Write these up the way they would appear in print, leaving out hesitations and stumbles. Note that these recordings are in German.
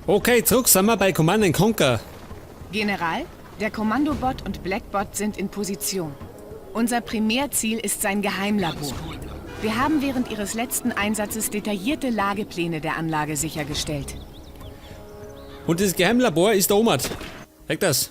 Okay, zurück sind wir bei Command & Conquer. General, der Kommandobot und Blackbot sind in Position. Unser Primärziel ist sein Geheimlabor. Wir haben während ihres letzten Einsatzes detaillierte Lagepläne der Anlage sichergestellt. Und das Geheimlabor ist da oben. Sag das.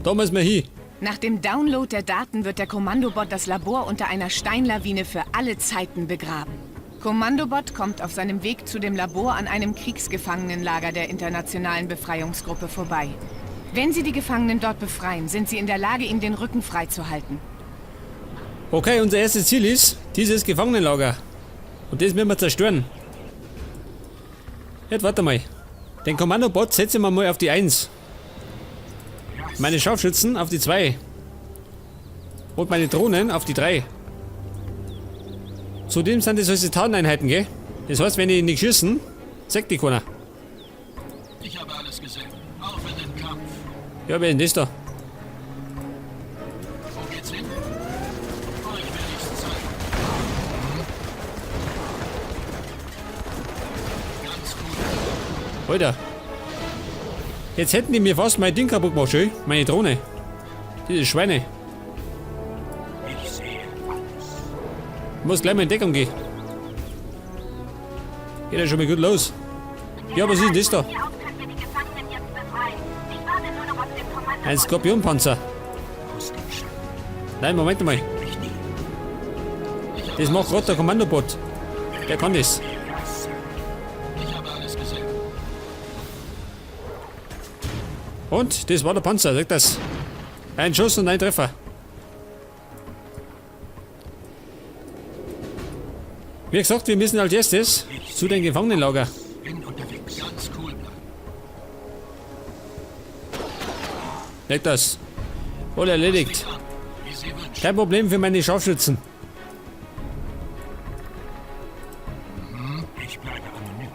Da müssen wir hin. Nach dem Download der Daten wird der Kommandobot das Labor unter einer Steinlawine für alle Zeiten begraben. Kommandobot kommt auf seinem Weg zu dem Labor an einem Kriegsgefangenenlager der Internationalen Befreiungsgruppe vorbei. Wenn Sie die Gefangenen dort befreien, sind Sie in der Lage, ihm den Rücken freizuhalten. Okay, unser erstes Ziel ist dieses Gefangenenlager. Und das müssen wir zerstören. Jetzt warte mal. Den Kommandobot setzen wir mal auf die 1. Meine Scharfschützen auf die 2. Und meine Drohnen auf die 3. Zudem sind das solche Tarneinheiten, gell? Das heißt, wenn ich nicht schießen, sagt die keiner. Ich habe alles gesehen. Auf in den Kampf. Ja, wer ist denn das da? Wo geht's hin? Euch will ich's zeigen. Ganz gut. Alter. Jetzt hätten die mir fast mein Ding kaputt gemacht, schön. Meine Drohne. Diese Schweine. Ich sehe alles. Ich muss gleich mal in Deckung gehen. Geht ja schon mal gut los. Ja, was ist denn das da? Ein Skorpionpanzer. Nein, Moment mal. Das macht gerade der Kommandobot. Der kann das. Ich habe alles gesehen. Und? Das war der Panzer, sagt das. Ein Schuss und ein Treffer. Wie gesagt, wir müssen als erstes zu den Gefangenenlager. Bin unterwegs. Ganz cool bleiben. Sagt das. Voll erledigt. Wie Sie wünschen. Kein Problem für meine Scharfschützen. Ich bleibe anonym.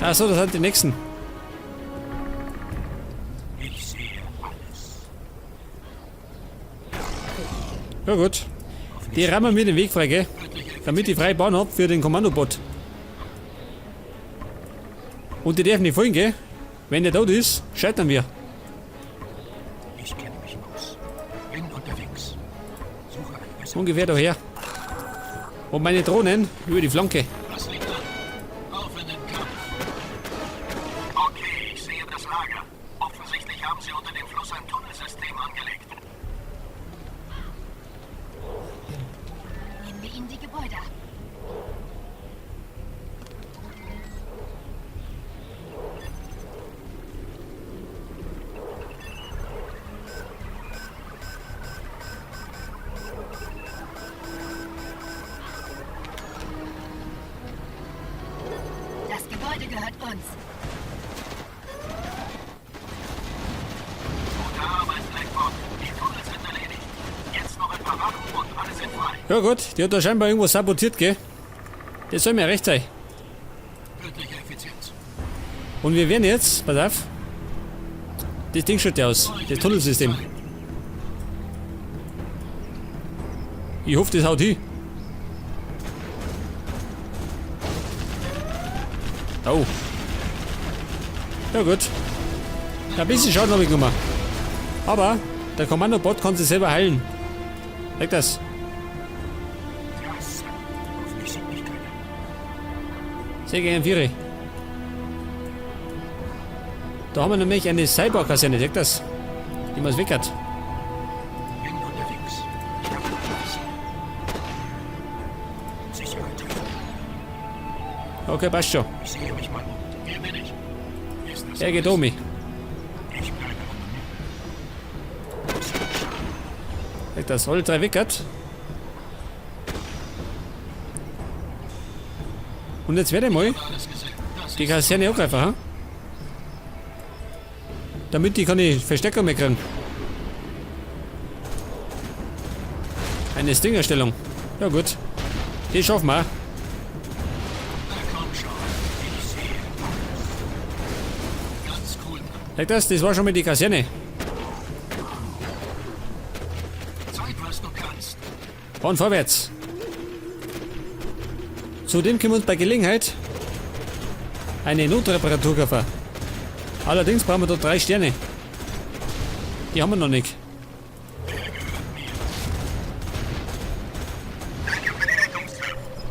Achso, das sind die nächsten. Ich sehe alles. Ja gut. Die rammen mir den Weg frei, gell? Damit ich freie Bahn hab für den Kommandobot. Und die dürfen nicht folgen, gell? Wenn der tot ist, scheitern wir. Ich kenne mich aus. Bin unterwegs. Suche eine bessere. Ungefähr daher. Und meine Drohnen über die Flanke. Was liegt an? Auf in den Kampf. Okay, ich sehe das Lager. Offensichtlich haben sie unter dem Fluss ein Tunnelsystem angelegt. Nehmen wir ihnen die Gebäude ab. Das Gebäude gehört uns. Gute Arbeit, Blackbot. Die Tunnels sind erledigt. Jetzt noch ein paar Wachen und alle sind frei. Ja gut, die hat da scheinbar irgendwas sabotiert, gell? Das soll mir recht sein. Göttliche Effizienz. Und wir werden jetzt, pass auf, das Ding schaut ja aus, das Tunnelsystem. Ich hoffe, das haut hin. Oh. Ja gut. Ein bisschen Schaden habe ich gemacht. Aber der Kommandobot kann sich selber heilen. Weg das. Krass. Hoffentlich sieht mich keiner. Sehr gerne Viere. Da haben wir nämlich eine Cyborg-Kaserne, sagt das. Die man weckert. Bin unterwegs. Ich habe alles. Sicherheit. Okay, passt schon. Ich sehe mich mal um. Hier bin ich. Ist das Er geht alles? um mich. Ich bleibe anonym. Sagt das. Alle 3 weckert. Und jetzt werde ich mal Alles gesehen. Das die Kaserne angreifen, ha? Damit die keine Verstärkung mehr kriegen. Eine Stingerstellung. Ja gut. Die schaffen wir. Na komm schon. Ich sehe alles. Das war schon mal die Kaserne. Zeig, was du kannst. Und vorwärts. Zudem können wir uns bei Gelegenheit eine Notreparatur kaufen. Allerdings brauchen wir dort 3 Sterne. Die haben wir noch nicht.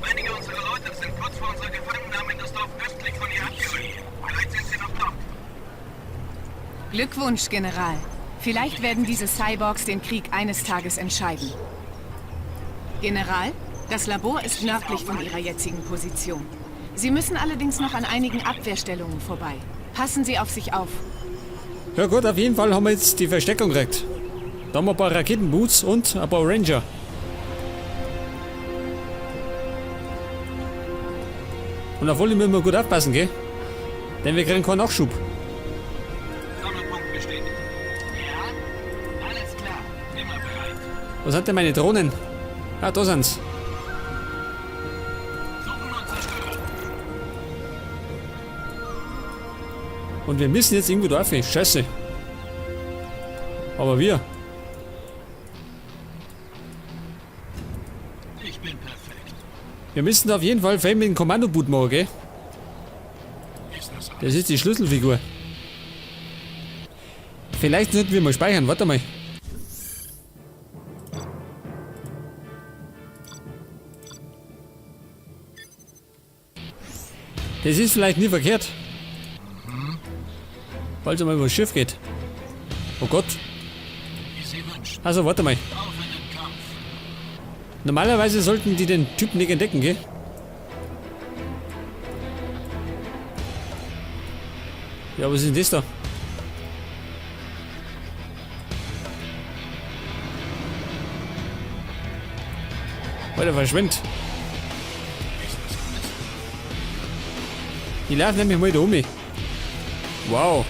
Einige unserer Leute sind kurz vor unserer Gefangennahme in das Dorf östlich von hier abgeschrieben. Vielleicht sind sie noch dort. Glückwunsch, General. Vielleicht werden diese Cyborgs den Krieg eines Tages entscheiden. General, das Labor ist nördlich von Ihrer jetzigen Position. Sie müssen allerdings noch an einigen Abwehrstellungen vorbei. Passen Sie auf sich auf. Ja gut, auf jeden Fall haben wir jetzt die Versteckung gekriegt. Da haben wir ein paar Raketenboots und ein paar Ranger. Und auf alle müssen wir gut aufpassen, gell? Denn wir kriegen keinen Nachschub. Sammelpunkt bestätigt. Ja, alles klar. Immer bereit. Wo sind denn meine Drohnen? Ah, da sind's. Suchen und zerstören. Und wir müssen jetzt irgendwo da rauf. Scheiße. Aber wir. Ich bin perfekt. Wir müssen da auf jeden Fall Fan mit dem Kommandoboot machen, gell? Ist das alles? Das ist die Schlüsselfigur. Vielleicht sollten wir mal speichern. Warte mal. Das ist vielleicht nie verkehrt. Falls mal über das Schiff geht. Oh Gott. Wie Sie wünschen. Also, warte mal. Auf in den Kampf. Normalerweise sollten die den Typen nicht entdecken, gell? Ja, was ist denn das da? Alter, verschwindet. Ist das alles? Die laufen nämlich mal da um. Wow.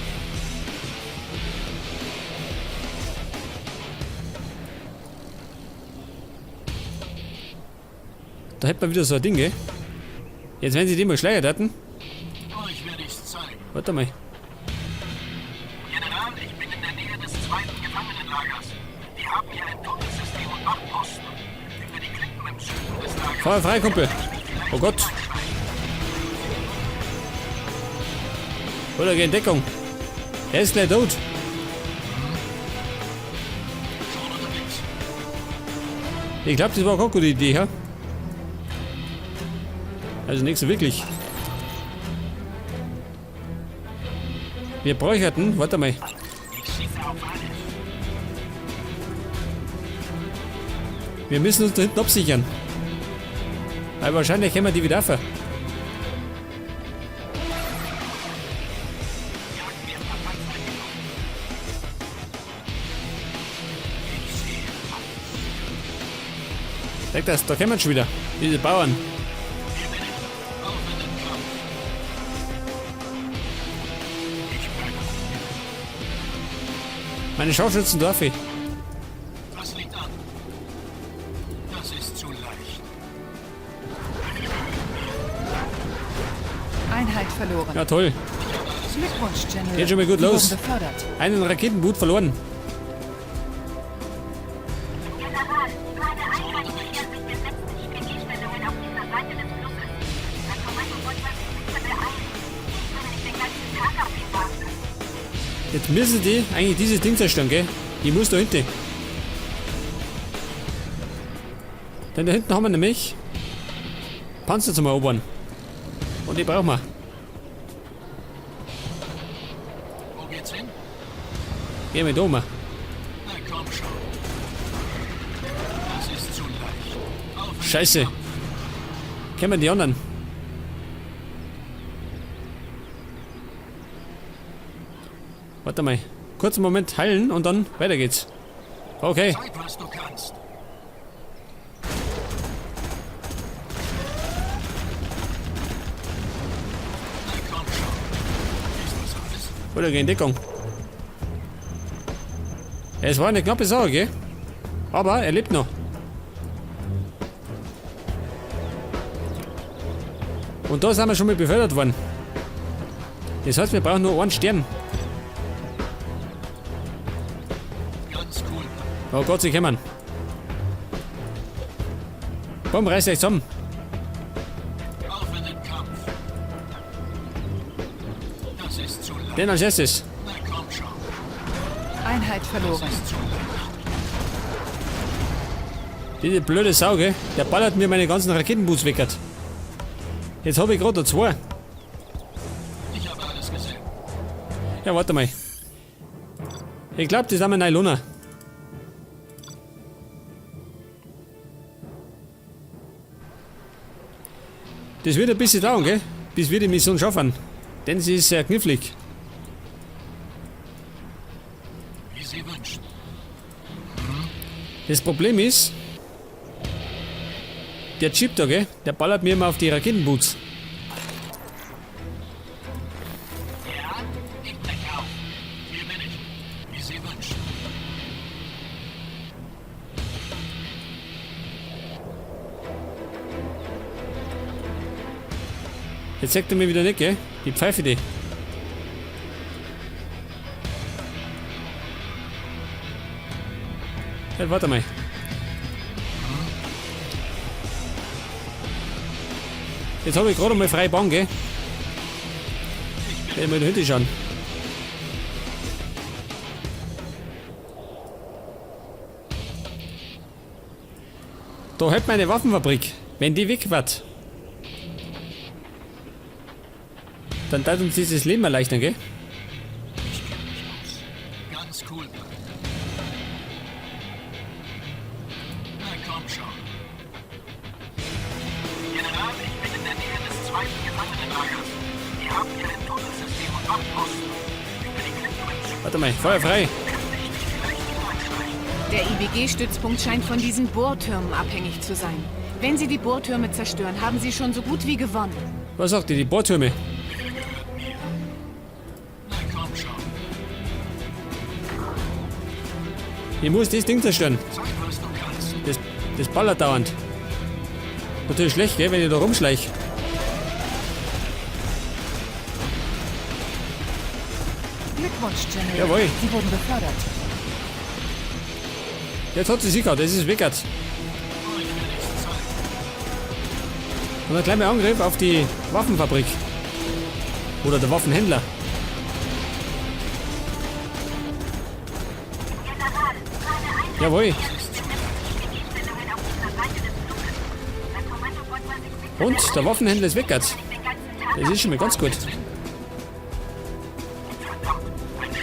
Da hätten wir wieder so ein Ding, gell? Jetzt wenn sie den mal schleiern hatten. Euch werde ich's zeigen. Warte mal. General, ich bin in der Nähe des zweiten Gefangenenlagers. Die haben hier ein Tunnelsystem und Wachposten. Über die Klippen im Süden des Lagers. Fahr frei, Kumpel. Oh Gott. Oder in Deckung. Er ist gleich tot. Schon unterwegs. Ich glaube, das war auch eine gute Idee, ja? Also nicht so wirklich. Wir bräuchten, warte mal. Ich schieße auf alles. Wir müssen uns da hinten absichern. Aber wahrscheinlich können wir die wieder auf. Sag das, da kommen wir schon wieder. Diese Bauern. Auf in den Kampf. Meine Scharfschützen Dorfi. Was liegt an? Das ist zu leicht. Einheit verloren. Ja toll. Glückwunsch, General. Geht schon mal gut Sie los. wurden befördert. Einen Raketenboot verloren. General, meine Einheit sichert sich der letzten IPG-Stellungen auf dieser Seite des Flusses. Das Kommandobot wird sich bitte beeilen. Ich würde nicht den ganzen Tag auf ihn warten. Jetzt müssen die eigentlich dieses Ding zerstören, gell? Die muss da hinten. Denn da hinten haben wir nämlich Panzer zum Erobern. Und die brauchen wir. Wo geht's hin? Gehen wir da mal. Na komm schon. Das ist zu leicht. Auf in den Scheiße. Kampf. Kennen wir die anderen? Warte mal. Kurzen Moment heilen und dann weiter geht's. Okay. Zeig, was du kannst. Na komm schon. Ist das alles? Oder in Deckung. Es war eine knappe Sache, gell? Aber er lebt noch. Und da sind wir schon mal befördert worden. Das heißt, wir brauchen nur einen Stern. Oh Gott, sie kommen. Komm, reiß euch zusammen. Auf in den Kampf. Das ist zu leicht. Den als erstes. Na komm schon. Einheit verloren. Das ist zu leicht. Diese blöde Sau, gell? Der ballert mir meine ganzen Raketenboots weckert. Jetzt habe ich gerade zwei. Ich habe alles gesehen. Ja, warte mal. Ich glaube, das sind wir Nylona. Das wird ein bisschen dauern, gell? Bis wir die Mission schaffen. Denn sie ist sehr knifflig. Wie Sie wünschen. Das Problem ist, der Chip da, gell? Der ballert mir immer auf die Raketenboots. Ja, ich decke auf. Hier bin ich. Wie Sie wünschen. Jetzt sagt er mir wieder nicht, gell? Die Pfeife die. Halt, warte mal. Jetzt habe ich gerade mal freie Bahn, gell? Geh mal da hinten schauen. Da hält meine Waffenfabrik. Wenn die weg wird, dann darf uns dieses Leben erleichtern, gell? Ich kenne mich aus. Ganz cool. Na komm schon. General, ich bin in der Nähe des zweiten Gefangenenlagers. Die haben hier ein Tunnelsystem und Wachposten. Über die Klippen Warte mal, Feuer frei. Der IBG-Stützpunkt scheint von diesen Bohrtürmen abhängig zu sein. Wenn Sie die Bohrtürme zerstören, haben Sie schon so gut wie gewonnen. Was sagt ihr, die Bohrtürme? Na komm schon. Ich muss das Ding zerstören. Zeig, was du kannst. Das ballert dauernd. Natürlich schlecht, gell, wenn ich da rumschleich. Glückwunsch, General. Jawohl. Sie wurden befördert. Jetzt hat sie sicher, das ist Wickert. Und ein kleiner Angriff auf die Waffenfabrik. Oder der Waffenhändler. Jawohl. Und der Waffenhändler ist Wickert. Das ist schon mal ganz gut.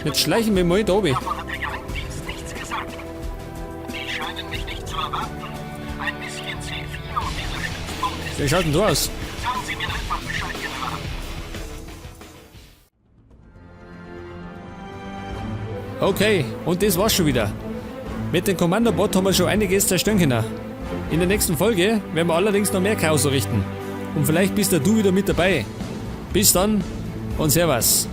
Jetzt schleichen wir mal da oben. Davon hat der Geheimdienst nichts gesagt. Die scheinen mich nicht zu erwarten. Ein bisschen C4 und dieser Stützpunkt ist... Wie schaut denn da aus? Sagen Sie mir einfach Bescheid, General. Okay, und das war's schon wieder. Mit dem Kommandobot haben wir schon einiges zerstören können. In der nächsten Folge werden wir allerdings noch mehr Chaos errichten. Und vielleicht bist da du wieder mit dabei. Bis dann und Servus.